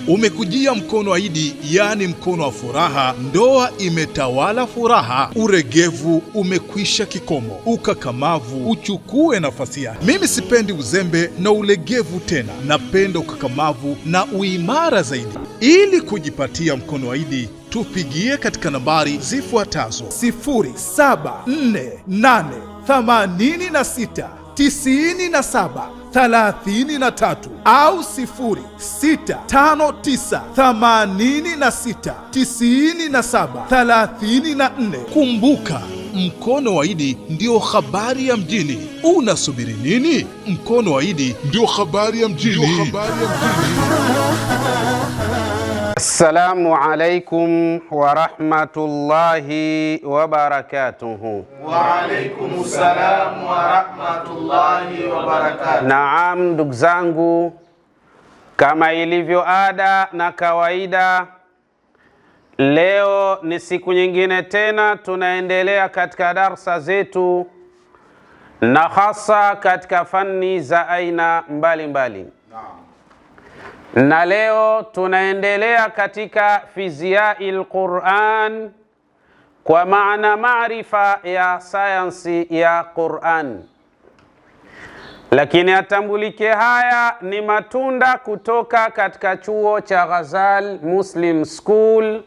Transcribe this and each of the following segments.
Umekujia mkono wa Idi, yani mkono wa furaha. Ndoa imetawala furaha, uregevu umekwisha kikomo, ukakamavu uchukue nafasi yake. Mimi sipendi uzembe na ulegevu tena, napenda ukakamavu na uimara zaidi. Ili kujipatia mkono wa Idi, tupigie katika nambari zifuatazo: 0748869733 au 0659869734. Kumbuka, mkono wa Idi ndio habari ya mjini. Unasubiri nini? Mkono wa Idi ndio habari ya mjini. Assalamu alaikum wa rahmatullahi wa barakatuhu. Wa alaikum salam wa rahmatullahi wa barakatuhu. Naam, ndugu zangu, kama ilivyo ada na kawaida, leo ni siku nyingine tena tunaendelea katika darsa zetu, na hasa katika fani za aina mbalimbali. Na leo tunaendelea katika fiziail Qur'an, kwa maana maarifa ya sayansi ya Qur'an. Lakini atambulike, haya ni matunda kutoka katika chuo cha Ghazal Muslim School,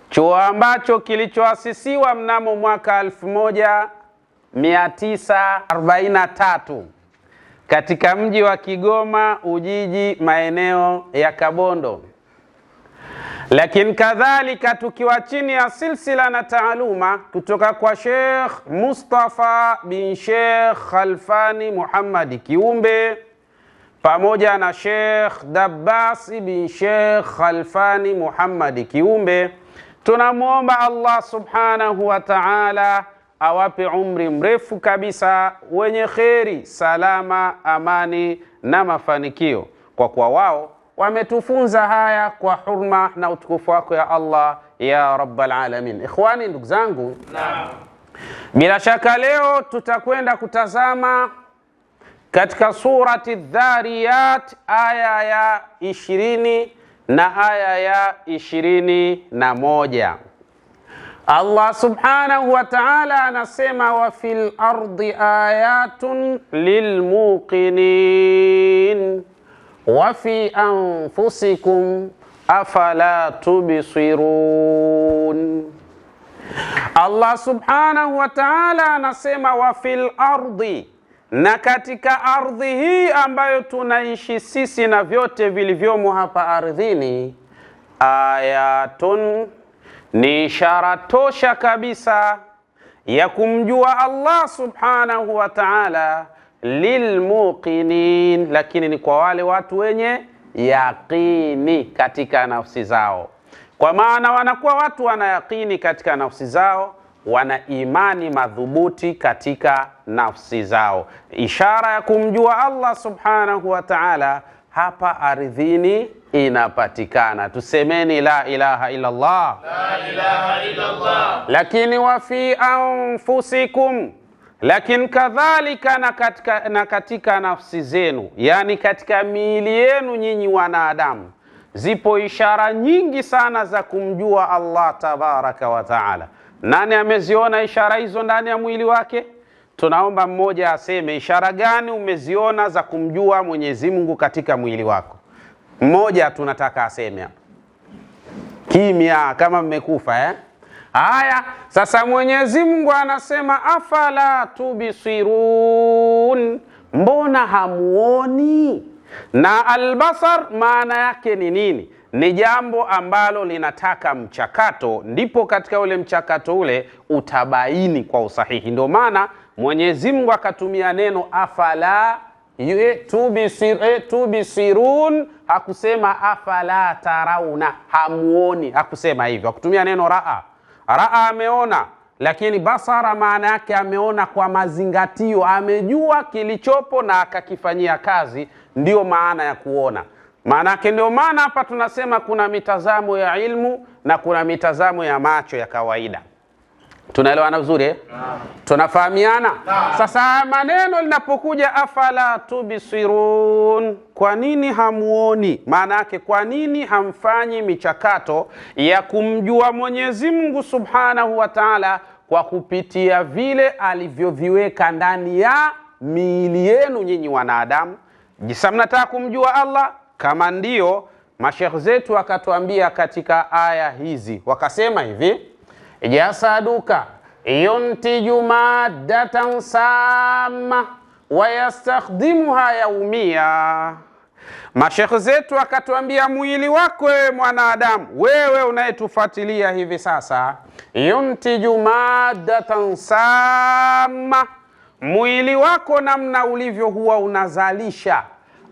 chuo ambacho kilichoasisiwa mnamo mwaka 1943 katika mji wa Kigoma Ujiji, maeneo ya Kabondo. Lakini kadhalika tukiwa chini ya silsila na taaluma kutoka kwa Sheikh Mustafa bin Sheikh Khalfani Muhammad Kiumbe pamoja na Sheikh Dabbas bin Sheikh Khalfani Muhammad Kiumbe, tunamuomba Allah subhanahu wa ta'ala awape umri mrefu kabisa wenye kheri, salama, amani na mafanikio, kwa kuwa wao wametufunza haya kwa hurma na utukufu wako ya Allah ya rabbal alamin. Ikhwani, ndugu zangu, bila shaka leo tutakwenda kutazama katika surati Dhariyat aya ya 20 na aya ya 21. Allah subhanahu wa ta'ala anasema, wa fil ardi ayatun lilmuqinin wa fi anfusikum afala tubsirun. Allah subhanahu wa ta'ala anasema wa fil ardi, na katika ardhi hii ambayo tunaishi sisi na vyote vilivyomo hapa ardhini, ayatun, ni ishara tosha kabisa ya kumjua Allah subhanahu wa ta'ala, lilmuqinin, lakini ni kwa wale watu wenye yaqini katika nafsi zao. Kwa maana wanakuwa watu wana yaqini katika nafsi zao, wana imani madhubuti katika nafsi zao. Ishara ya kumjua Allah subhanahu wa ta'ala hapa ardhini inapatikana. Tusemeni la ilaha illa Allah, la ilaha illa Allah. Lakini wa fi anfusikum, lakini kadhalika na katika nafsi zenu, yani katika miili yenu nyinyi wanadamu, zipo ishara nyingi sana za kumjua Allah tabaraka wa taala. Nani ameziona ishara hizo ndani ya mwili wake? Tunaomba mmoja aseme ishara gani umeziona za kumjua Mwenyezi Mungu katika mwili wako. Mmoja tunataka aseme. Kimya kama mmekufa Haya, sasa Mwenyezi Mungu anasema afala tubsirun, mbona hamuoni? Na albasar maana yake ni nini? Ni jambo ambalo linataka mchakato, ndipo katika ule mchakato ule utabaini kwa usahihi. Ndio maana Mwenyezi Mungu akatumia neno afala tubsirun, hakusema afala tarauna, hamuoni, hakusema hivyo, hakutumia neno raa. Raa ameona, lakini basara maana yake ameona kwa mazingatio, amejua kilichopo na akakifanyia kazi, ndio maana ya kuona. Maana yake ndio maana hapa tunasema kuna mitazamo ya ilmu na kuna mitazamo ya macho ya kawaida. Tunaelewana vizuri? Tunafahamiana? Sasa maneno linapokuja afala tubsirun, kwa nini hamuoni? Maana yake kwa nini hamfanyi michakato ya kumjua Mwenyezi Mungu Subhanahu wa Ta'ala kwa kupitia vile alivyoviweka ndani ya miili yenu nyinyi wanadamu? Jisa mnataka kumjua Allah? Kama ndio, mashekh zetu wakatuambia katika aya hizi, wakasema hivi: jasaduka yuntiju maddatan sama wa yastakhdimuha yaumia. Mashekh zetu wakatuambia mwili wako wewe mwanadamu, wewe unayetufuatilia hivi sasa, yuntiju maddatan sama, mwili wako namna ulivyo huwa unazalisha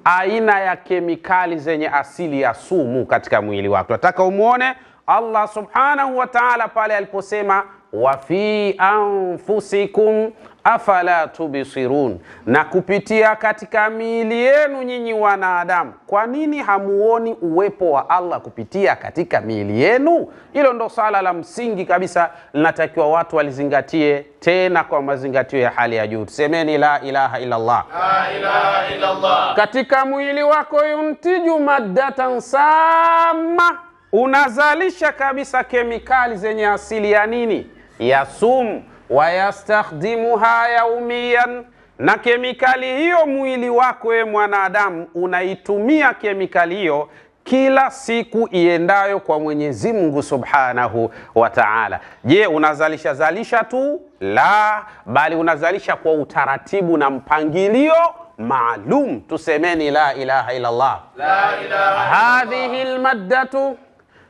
aina ya kemikali zenye asili ya sumu katika mwili wako. Nataka umuone Allah Subhanahu wa Ta'ala pale aliposema wa fi anfusikum afala tubsirun, na kupitia katika miili yenu nyinyi wanadamu. Kwa nini hamuoni uwepo wa Allah kupitia katika miili yenu? Hilo ndo swala la msingi kabisa, linatakiwa watu walizingatie, tena kwa mazingatio ya hali ya juu. Tusemeni la ilaha illa Allah. La ilaha illa Allah. Katika mwili wako yuntiju maddatan sama, unazalisha kabisa kemikali zenye asili ya nini? Ya sumu. Wa yastakhdimuha yaumiyan, na kemikali hiyo mwili wako we mwanadamu unaitumia kemikali hiyo kila siku iendayo kwa Mwenyezi Mungu Subhanahu wa Ta'ala. Je, unazalisha tu? La, bali unazalisha kwa utaratibu na mpangilio maalum. Tusemeni la ilaha illa Allah. La ilaha hadhihi almaddatu,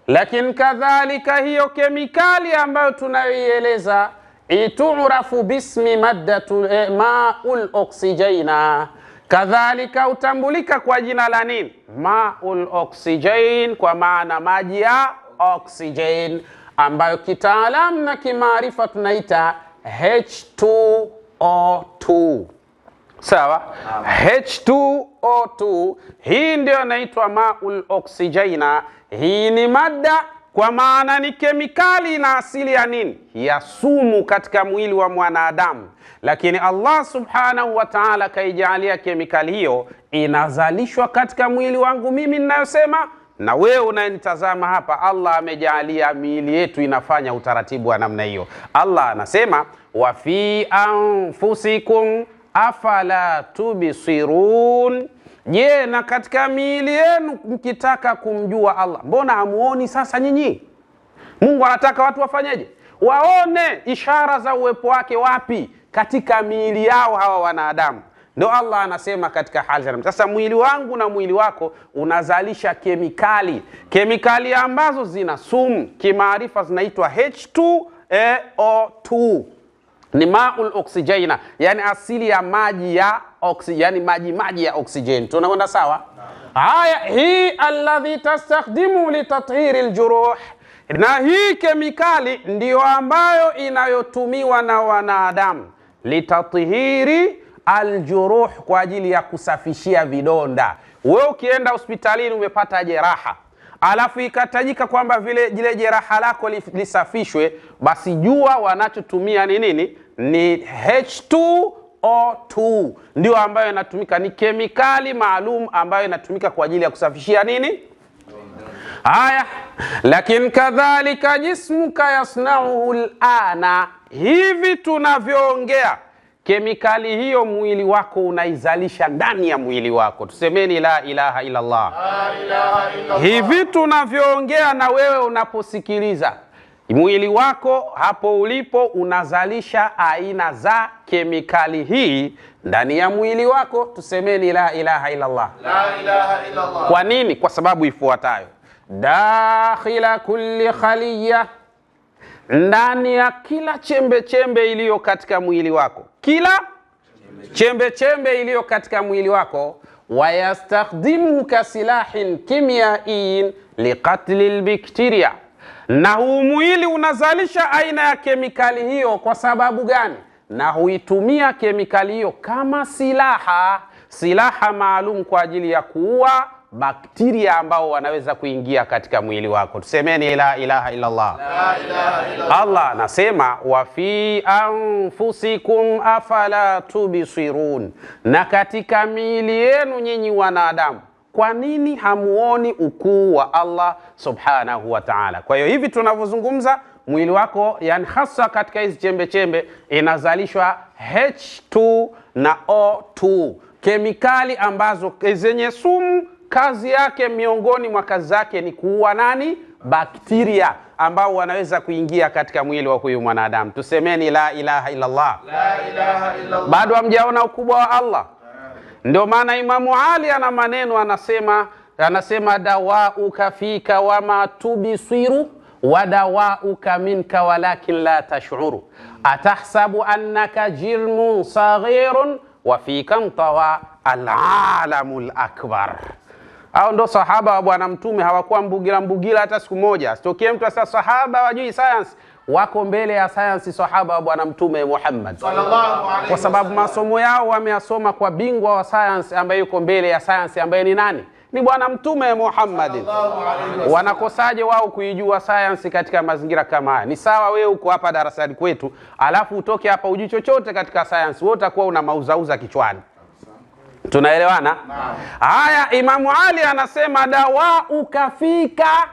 lakini kadhalika hiyo kemikali ambayo tunayoieleza iturafu bismi maddatu ma'ul oksijena, kadhalika utambulika kwa jina la nini? Ma'ul oksijen, kwa maana maji ya oksijen, ambayo kitaalamu na kimaarifa tunaita H2O2. Sawa? H2O2 hii ndio inaitwa ma'ul oksijena. Hii ni mada, kwa maana ni kemikali na asili ya nini? Ya sumu katika mwili wa mwanadamu. Lakini Allah Subhanahu wa Ta'ala kaijalia kemikali hiyo inazalishwa katika mwili wangu mimi ninayosema, na wewe unayenitazama hapa. Allah amejalia miili yetu inafanya utaratibu wa namna hiyo. Allah anasema wa fi anfusikum afala tubsirun. Je, na katika miili yenu mkitaka kumjua Allah, mbona hamuoni sasa nyinyi? Mungu anataka watu wafanyeje? Waone ishara za uwepo wake. Wapi? Katika miili yao hawa wanadamu. Ndio Allah anasema katika hali. Sasa mwili wangu na mwili wako unazalisha kemikali ambazo zina sumu, kimaarifa zinaitwa H2O2. Ni ma'ul oksijena, yani asili ya maji ya oksijeni, yani maji ya oksijeni. Tunaona sawa? Haya, hii alladhi tastakhdimu litathiri aljuruh, na hii kemikali ndiyo ambayo inayotumiwa na wanadamu litathiri aljuruh, kwa ajili ya kusafishia vidonda. Wewe ukienda hospitalini umepata jeraha, alafu ikatajika kwamba vile jile jeraha lako lisafishwe, basi jua wanachotumia ni nini? Ni H2O2, ndio ambayo inatumika. Ni kemikali maalum ambayo inatumika kwa ajili ya kusafishia nini? Haya, lakini kadhalika jismuka yasnauhu alana, hivi tunavyoongea kemikali hiyo mwili wako unaizalisha ndani ya mwili wako. Tusemeni la ilaha illa Allah. La ilaha illa Allah. Hivi tunavyoongea na wewe unaposikiliza, mwili wako hapo ulipo unazalisha aina za kemikali hii ndani ya mwili wako. Tusemeni la ilaha illa Allah. La ilaha illa Allah. Kwa nini? Kwa sababu ifuatayo: dakhila kulli khaliya, ndani ya kila chembe iliyo katika mwili wako, kila chembe iliyo katika mwili wako, wayastakhdimu kasilahin kimyaiin liqatli albakteria, na huu mwili unazalisha aina ya kemikali hiyo. Kwa sababu gani? Na huitumia kemikali hiyo kama silaha maalum kwa ajili ya kuua bakteria ambao wanaweza kuingia katika mwili wako. Tusemeni la ilaha illa Allah. La ilaha illa Allah. Allah anasema wa fi anfusikum afala tubsirun, na katika miili yenu nyinyi wanadamu, kwa nini hamuoni ukuu wa Allah subhanahu wa ta'ala? Kwa hiyo hivi tunavyozungumza, mwili wako, yani hasa katika hizi chembe chembe, inazalishwa H2 na O2, kemikali ambazo zenye sumu. Kazi yake, miongoni mwa kazi zake ni kuua nani? Bakteria ambao wanaweza kuingia katika mwili wa huyu mwanadamu. Tusemeni la ilaha illa Allah. La ilaha illa Allah. Bado hamjaona ukubwa wa Allah? Ndio maana Imamu Ali ana maneno, anasema dawauka fika wama tubsiru wa dawauka minka walakin la tash'uru atahsabu annaka jirmun saghirun wa fika mtawa al-alamul akbar. Hao ndo sahaba wa Bwana Mtume, hawakuwa mbugila hata siku moja. Sitokee mtu asa sahaba wajui science, wako mbele ya science sahaba wa Bwana Mtume Muhammad sallallahu alaihi wasallam, kwa sababu masomo yao wameyasoma kwa bingwa wa science ambaye yuko mbele ya science, ambaye ni nani? Ni Bwana Mtume Muhammad sallallahu alaihi wasallam. Wanakosaje wao kuijua science katika mazingira kama haya? Ni sawa wewe uko hapa darasani kwetu, alafu utoke hapa ujui chochote katika science, wewe utakuwa una mauzauza kichwani. Tunaelewana? Haya, Imamu Ali anasema dawa ukafika,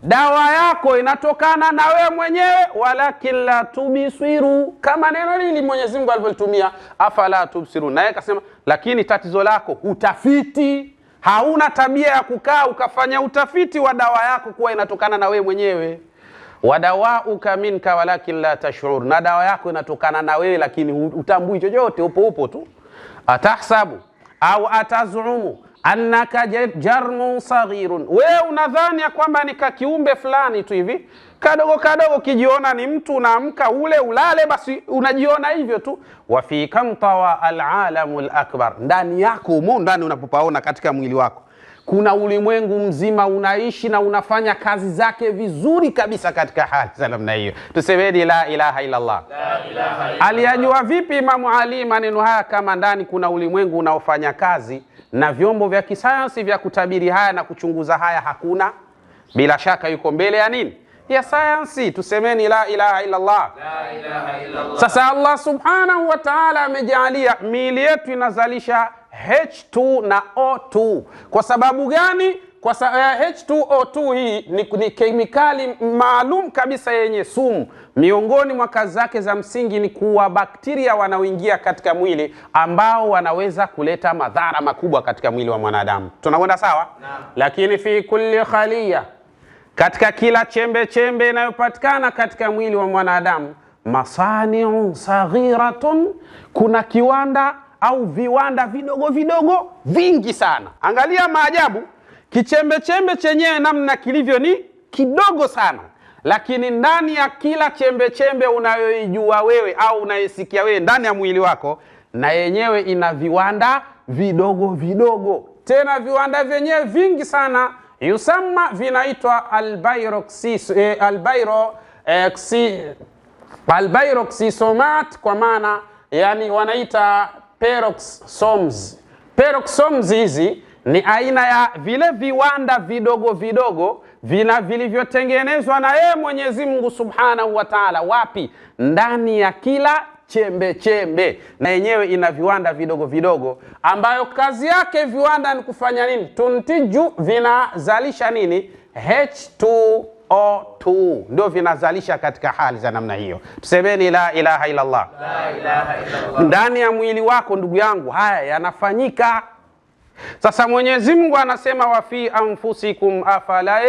dawa yako inatokana na wewe mwenyewe, walakin la tubsiru, kama neno hili Mwenyezi Mungu alivyolitumia, afala tubsiru. Naye akasema lakini tatizo lako utafiti, hauna tabia ya kukaa ukafanya utafiti wa dawa yako kuwa inatokana na wewe mwenyewe. Wadawauka minka walakin la tash'ur, na dawa yako inatokana na wewe lakini utambui chochote, upo tu. Atahsabu au atazumu annaka jarmun saghirun, wewe unadhani ya kwamba ni kiumbe fulani tu hivi kadogo kadogo, kijiona ni mtu, unaamka ule ulale basi unajiona hivyo tu. Wa fi kamtawa alalamul akbar, ndani yako umo ndani unapopaona katika mwili wako kuna ulimwengu mzima unaishi na unafanya kazi zake vizuri kabisa katika hali za namna hiyo. Tusemeni la ilaha illa Allah. La ilaha illa Allah. Aliyajua vipi Imamu Ali maneno haya kama ndani kuna ulimwengu unaofanya kazi na vyombo vya kisayansi vya kutabiri haya na kuchunguza haya hakuna? Bila shaka yuko mbele ya nini? Ya sayansi. Tusemeni la ilaha illa Allah. La ilaha illa Allah. Sasa Allah subhanahu wa ta'ala amejalia miili yetu inazalisha H2 na O2. Kwa sababu gani? Kwa H2O2 hii ni kemikali maalum kabisa yenye sumu. Miongoni mwa kazi zake za msingi ni kuua bakteria wanaoingia katika mwili ambao wanaweza kuleta madhara makubwa katika mwili wa mwanadamu. Tunakwenda sawa? Naam. Lakini fi kulli khaliya, katika kila chembe chembe inayopatikana katika mwili wa mwanadamu, masani'un saghiratun, kuna kiwanda au viwanda vidogo vidogo vingi sana. Angalia maajabu, kichembe chembe chenyewe namna kilivyo ni kidogo sana, lakini ndani ya kila chembe chembe unayoijua wewe au unayesikia wewe ndani ya mwili wako, na yenyewe ina viwanda vidogo vidogo, tena viwanda vyenyewe vingi sana. Yusamma, vinaitwa albiroxysomat, kwa maana yani wanaita peroxomes. Peroxomes hizi ni aina ya vile viwanda vidogo vidogo vilivyotengenezwa na yeye Mwenyezi Mungu Subhanahu wa Ta'ala. Wapi? Ndani ya kila chembe chembe, na yenyewe ina viwanda vidogo vidogo ambayo kazi yake viwanda ni kufanya nini? Tuntiju, vinazalisha nini? H2O2, ndio vinazalisha katika hali za namna hiyo. Tusemeni la ilaha illa Allah. La ilaha illa Allah. Ndani ya mwili wako ndugu yangu haya yanafanyika. Sasa Mwenyezi Mungu anasema wa fi anfusikum afala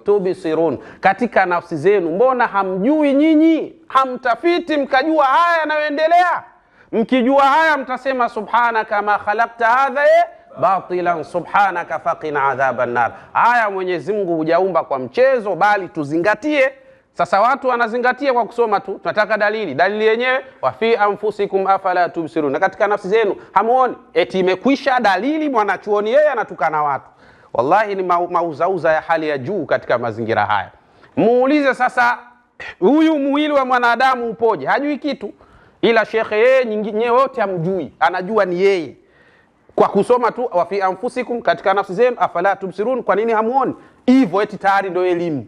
tubsirun, katika nafsi zenu mbona hamjui nyinyi? Hamtafiti mkajua haya yanayoendelea? Mkijua haya mtasema subhanaka ma khalaqta hadha batilan subhanaka faqina adhaban nar. Haya Mwenyezi Mungu hujaumba kwa mchezo, bali tuzingatie. Sasa watu wanazingatia kwa kusoma tu, tunataka dalili. Dalili yenyewe wa fi anfusikum afala tubsirun, na katika nafsi zenu hamuoni? Eti imekwisha dalili, mwanachuoni yeye anatukana watu. Wallahi ni mauzauza ya hali ya juu katika mazingira haya. Muulize sasa, huyu mwili wa mwanadamu upoje? Hajui kitu, ila shekhe yeye nyingine wote hamjui, anajua ni yeye. kwa kusoma tu wa fi anfusikum, katika nafsi zenu, afala tubsirun, kwa nini hamuoni? Hivyo eti tayari ndio elimu.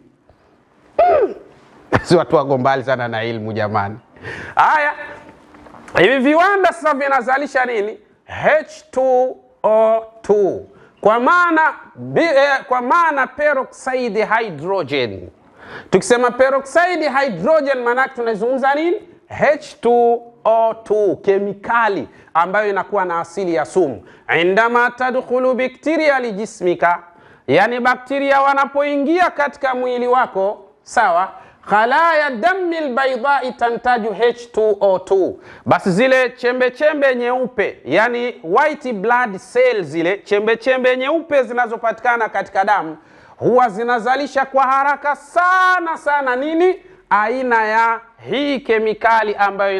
Si watu wako mbali sana na elimu jamani. Haya, hivi viwanda sasa vinazalisha nini? H2O2, kwa maana peroxide hydrogen. Tukisema peroxide hydrogen maana tunazungumza nini? H2O2, kemikali ambayo inakuwa na asili ya sumu. Indama tadkhulu bakteria lijismika, yani bakteria wanapoingia katika mwili wako, sawa, khalaya dami albaydai tantaju H2O2, basi zile chembe chembe nyeupe, yani white blood cells, zile chembe chembe nyeupe zinazopatikana katika damu huwa zinazalisha kwa haraka sana sana nini? Aina ya hii kemikali ambayo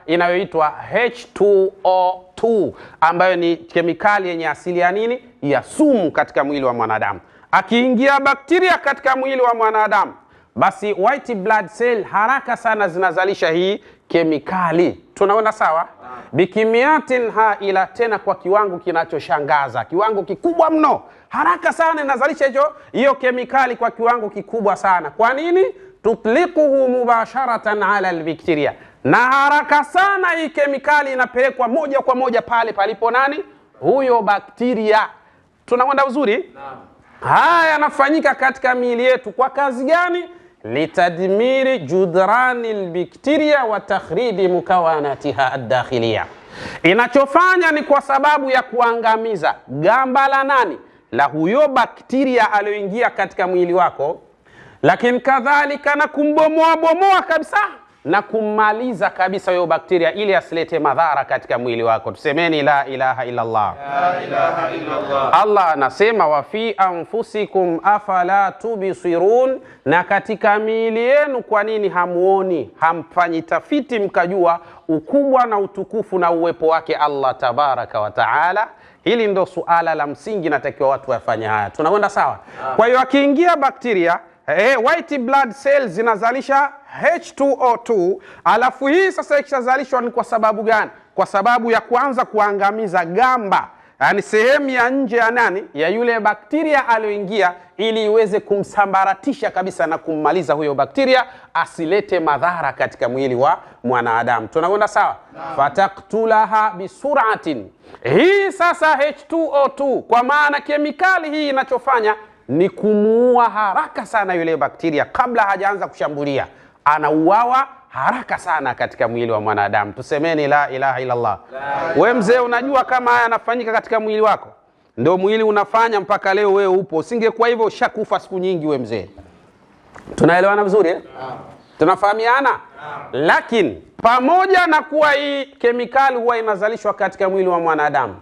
inayoitwa H2O2, ambayo ni kemikali yenye asili ya nini? Ya sumu katika mwili wa mwanadamu. Akiingia bakteria katika mwili wa mwanadamu, basi white blood cell haraka sana zinazalisha hii kemikali. Tunaona sawa? Bikimiatin haila, tena kwa kiwango kinachoshangaza, kiwango kikubwa mno. Haraka sana inazalisha hiyo kemikali kwa kiwango kikubwa sana. Kwa nini? Tutliquhu mubasharatan ala albakteria, na haraka sana hii kemikali inapelekwa moja kwa moja pale palipo nani? Huyo bakteria. Tunaona uzuri? Haya yanafanyika katika miili yetu kwa kazi gani? Litadmiri judrani albakteria wa takhribi mukawanatiha ad-dakhiliya. Inachofanya ni kwa sababu ya kuangamiza gamba la nani? La huyo bakteria aliyoingia katika mwili wako, lakini kadhalika na kumbomoa kabisa na kummaliza kabisa huyo bakteria ili asilete madhara katika mwili wako. Tusemeni la ilaha illa Allah. La ilaha illa Allah. Allah anasema wa fi anfusikum afala tubsirun, na katika miili yenu kwa nini hamuoni? Hamfanyi tafiti mkajua ukubwa na utukufu na uwepo wake Allah tabaraka wa taala. Hili ndo suala la msingi, natakiwa watu wafanye haya. Tunakwenda sawa? Kwa hiyo akiingia bakteria, white blood cells zinazalisha H2O2, alafu hii sasa ikishazalishwa ni kwa sababu gani? Kwa sababu ya kuanza kuangamiza gamba, yani sehemu ya nje ya nani? Ya yule bakteria aliyoingia, ili iweze kumsambaratisha kabisa na kummaliza huyo bakteria asilete madhara katika mwili wa mwanadamu. Tunakwenda sawa? Fataktulaha bisuratin. Hii sasa H2O2, kwa maana kemikali hii inachofanya ni kumuua haraka sana yule bakteria kabla hajaanza kushambulia. Anauawa haraka sana katika mwili wa mwanadamu. Tusemeni la ilaha illa Allah. Wewe mzee, unajua kama haya yanafanyika katika mwili wako? Ndio mwili unafanya mpaka leo wewe upo. Usingekuwa hivyo ushakufa siku nyingi wewe mzee. Tunaelewana vizuri eh? Tunafahamiana? Lakini pamoja na kuwa hii kemikali huwa inazalishwa katika mwili wa mwanadamu,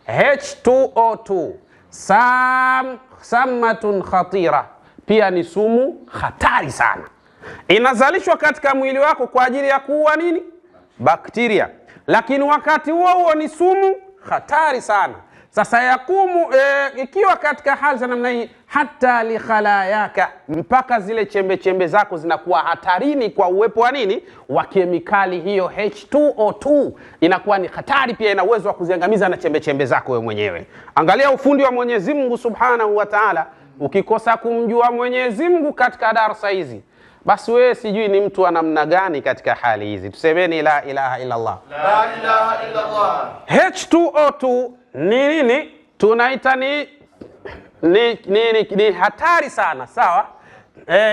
H2O2 sammatun khatira, pia ni sumu hatari sana. Inazalishwa katika mwili wako kwa ajili ya kuua nini? Bakteria. Lakini wakati huo ni sumu hatari sana. Sasa yakumu ikiwa katika hali za namna hii, hata li khalayaka, mpaka zile chembe chembe zako zinakuwa hatarini kwa uwepo wa nini? Wa kemikali hiyo H2O2. Inakuwa ni hatari pia, ina uwezo wa kuziangamiza na chembe chembe zako wewe mwenyewe. Angalia ufundi wa Mwenyezi Mungu Subhanahu wa Ta'ala. Ukikosa kumjua Mwenyezi Mungu katika darasa hizi, basi wewe sijui ni mtu wa namna gani katika hali hizi. Tusemeni la ilaha illa Allah. La ilaha illa Allah. H2O2 ni nini? Tunaita ni hatari sana, sawa?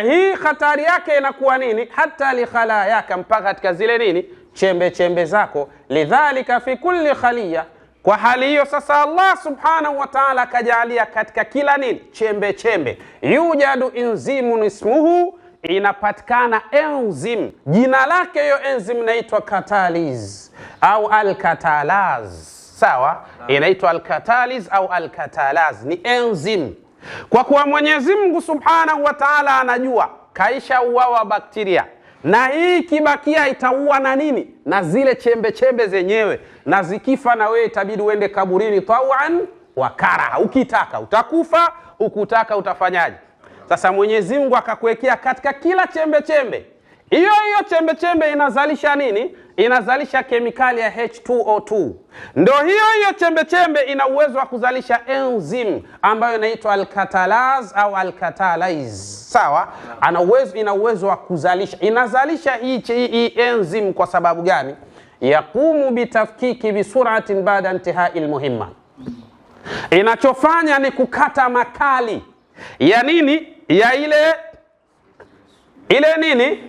Hii hatari yake inakuwa nini? Hata li khalayaka, mpaka katika zile nini? Chembe chembe zako. Lidhalika fi kulli khaliya, kwa hali hiyo sasa Allah subhanahu wa ta'ala kajalia katika kila nini? Chembe chembe. Yujadu enzimun ismuhu, inapatikana enzim, jina lake hiyo enzim inaitwa catalase au alkatalaz. Sawa? Inaitwa alkatalase au alkatalaz, ni enzim. Kwa kuwa Mwenyezi Mungu Subhanahu wa Ta'ala anajua kaisha uwawa bakteria, na hii kibakia itaua na nini? Na zile chembe chembe zenyewe, na zikifa na wewe itabidi uende kaburini tawan wa karaha. Ukitaka utakufa, ukutaka utafanyaje? Sasa Mwenyezi Mungu akakuwekea katika kila chembe chembe hiyo chembe chembe inazalisha nini? Inazalisha kemikali ya H2O2. Ndio hiyo chembe chembe ina uwezo wa kuzalisha enzyme ambayo inaitwa alkatalase au alkatalase. Sawa? Ina uwezo wa kuzalisha. Inazalisha hii enzyme kwa sababu gani? Yaqumu bitafkiki bisuratin baada intihai almuhimma. Inachofanya ni kukata makali ya nini? Ya ile nini?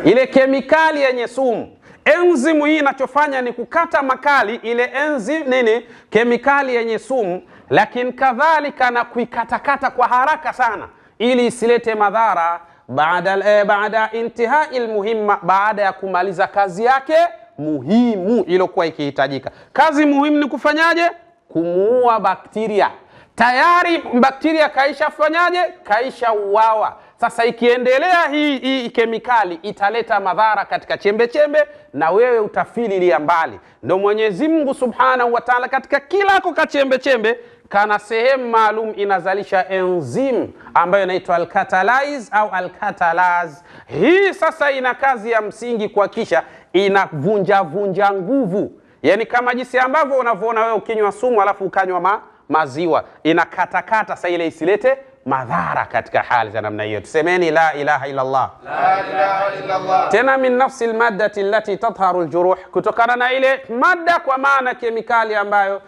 Ile kemikali yenye sumu. Enzimu hii inachofanya ni kukata makali ile enzimu nini? Kemikali yenye sumu, lakini kadhalika na kuikatakata kwa haraka sana ili isilete madhara baada intihai almuhimma, baada ya kumaliza kazi yake muhimu iliyokuwa ikihitajika. Kazi muhimu ni kufanyaje? Kumuua bakteria. Tayari bakteria kaisha fanyaje? Kaisha uwawa. Sasa ikiendelea hii kemikali italeta madhara katika chembe chembe na wewe utafililia mbali. Ndio Mwenyezi Mungu Subhanahu wa Ta'ala katika kila kwa chembe chembe kana sehemu maalum inazalisha enzyme ambayo inaitwa alkatalase au alkatalase. Hii sasa ina kazi ya msingi kuhakikisha inavunja nguvu. Yaani kama jinsi ambavyo unavyoona wewe ukinywa sumu alafu ukanywa maziwa, inakatakata sasa ile isilete madhara katika hali za namna hiyo. Tusemeni la ilaha illa Allah. La ilaha illa Allah. Tena min nafsi almaddati allati tadhharu aljuruh, kutokana na ile mada kwa maana kemikali ambayo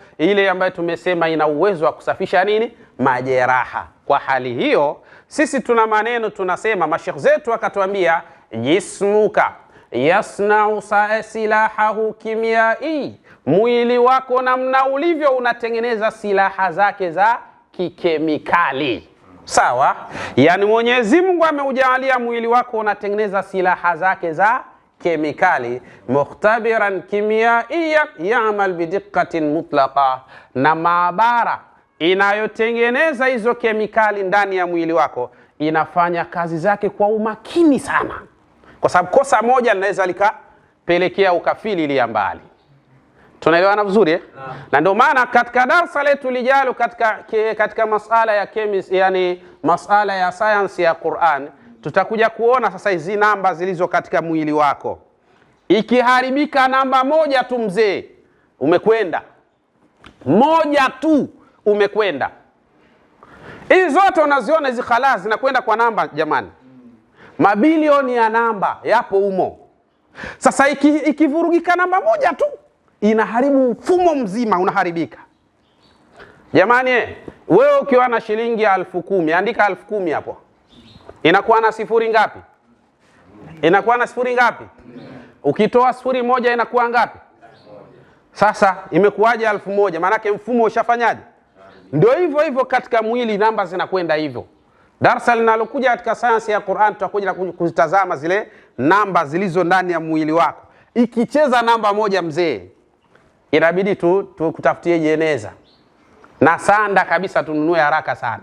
tumesema ina uwezo wa kusafisha nini? Majeraha. Kwa hali hiyo sisi tuna maneno tunasema, mashekh zetu wakatuambia jismuka yasna'u silahahu kimyai, mwili wako namna ulivyo unatengeneza silaha zake za kikemikali. Sawa? Yani Mwenyezi Mungu ameujalia mwili wako unatengeneza silaha zake za kemikali. Mukhtabiran kimyaiyan ya'mal bidiqqatin mutlaqa, na maabara inayotengeneza hizo kemikali ndani ya mwili wako inafanya kazi zake kwa umakini sana, kwa sababu kosa moja linaweza likapelekea ukafili ili mbali. Tunaelewana vizuri eh? Na ndio maana katika darasa letu lijalo katika masala ya chemistry, yani masala ya science ya Qur'an, tutakuja kuona sasa hizi namba zilizo katika mwili wako. Ikiharibika namba moja tu mzee, umekwenda. Moja tu umekwenda. Hizi zote unaziona hizi khalas zinakwenda kwa namba jamani. Mabilioni ya namba yapo humo. Sasa ikivurugika namba moja tu inaharibu mfumo mzima, unaharibika. Jamani, wewe ukiwa na shilingi 10,000, andika 10,000 hapo. Inakuwa na sifuri ngapi? Inakuwa na sifuri ngapi? Ukitoa sifuri moja inakuwa ngapi? Sasa imekuwaje 1,000? Maana yake mfumo ushafanyaje? Ndio hivyo katika mwili namba zinakwenda hivyo. Darasa linalokuja katika sayansi ya Qur'an tutakuja kuzitazama zile namba zilizo ndani ya mwili wako. Ikicheza namba moja mzee, inabidi kutafutie jeneza na sanda kabisa, tununue haraka sana.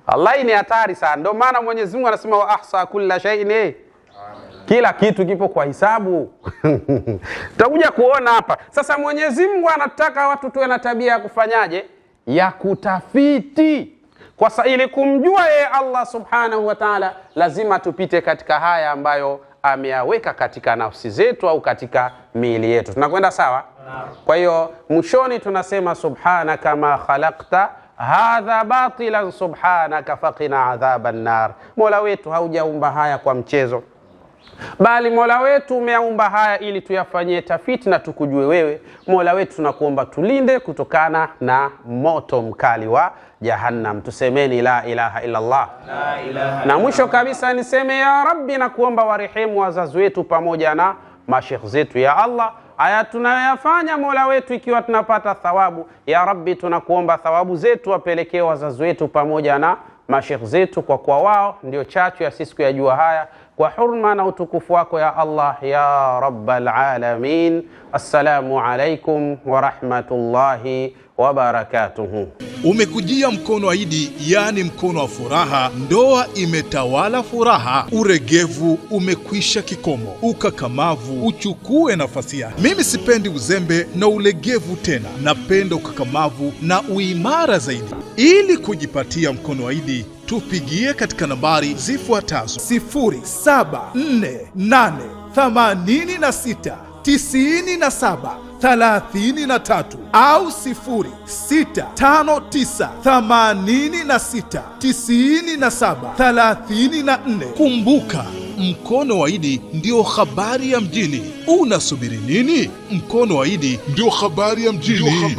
Allah ni hatari sana. Ndio maana Mwenyezi Mungu anasema wa ahsa kulla shay'in, kila kitu kipo kwa hisabu. Tutakuja kuona hapa. Sasa Mwenyezi Mungu anataka watu tuwe na tabia ya kufanyaje? Ya kutafiti. Ili kumjua yeye Allah Subhanahu wa Ta'ala lazima tupite katika haya ambayo ameyaweka katika nafsi zetu au katika miili yetu. Tunakwenda sawa? Kwa hiyo mwishoni tunasema subhanaka ma khalaqta hadha batilan subhanaka faqina adhaban nar. Mola wetu haujaumba haya kwa mchezo, bali Mola wetu umeumba haya ili tuyafanyie tafiti na tukujue wewe. Mola wetu tunakuomba tulinde kutokana na moto mkali wa Jahannam. Tusemeni la ilaha illa Allah. La ilaha. Na mwisho kabisa niseme ya Rabbi, na kuomba warehemu wazazi wetu pamoja na mashekh zetu. Ya Allah, haya tunayafanya Mola wetu ikiwa tunapata thawabu, ya Rabbi tunakuomba thawabu zetu wapelekee wazazi wetu pamoja na mashekh zetu, kwa kuwa wao ndio chachu ya sisi kuyajua haya. Kwa hurma na utukufu wako ya Allah ya Rabbal Alamin. Assalamu alaikum wa rahmatullahi wa barakatuhu. Umekujia mkono wa Idi, yani mkono wa furaha. Ndoa imetawala furaha, uregevu umekwisha kikomo, ukakamavu uchukue nafasi yake. Mimi sipendi uzembe na ulegevu tena, napenda ukakamavu na uimara zaidi. Ili kujipatia mkono wa Idi, Tupigie katika nambari zifuatazo: 0748869733 au 0659869734. Kumbuka, mkono wa Idi ndio habari ya mjini. Unasubiri nini? Mkono wa Idi ndio habari ya mjini.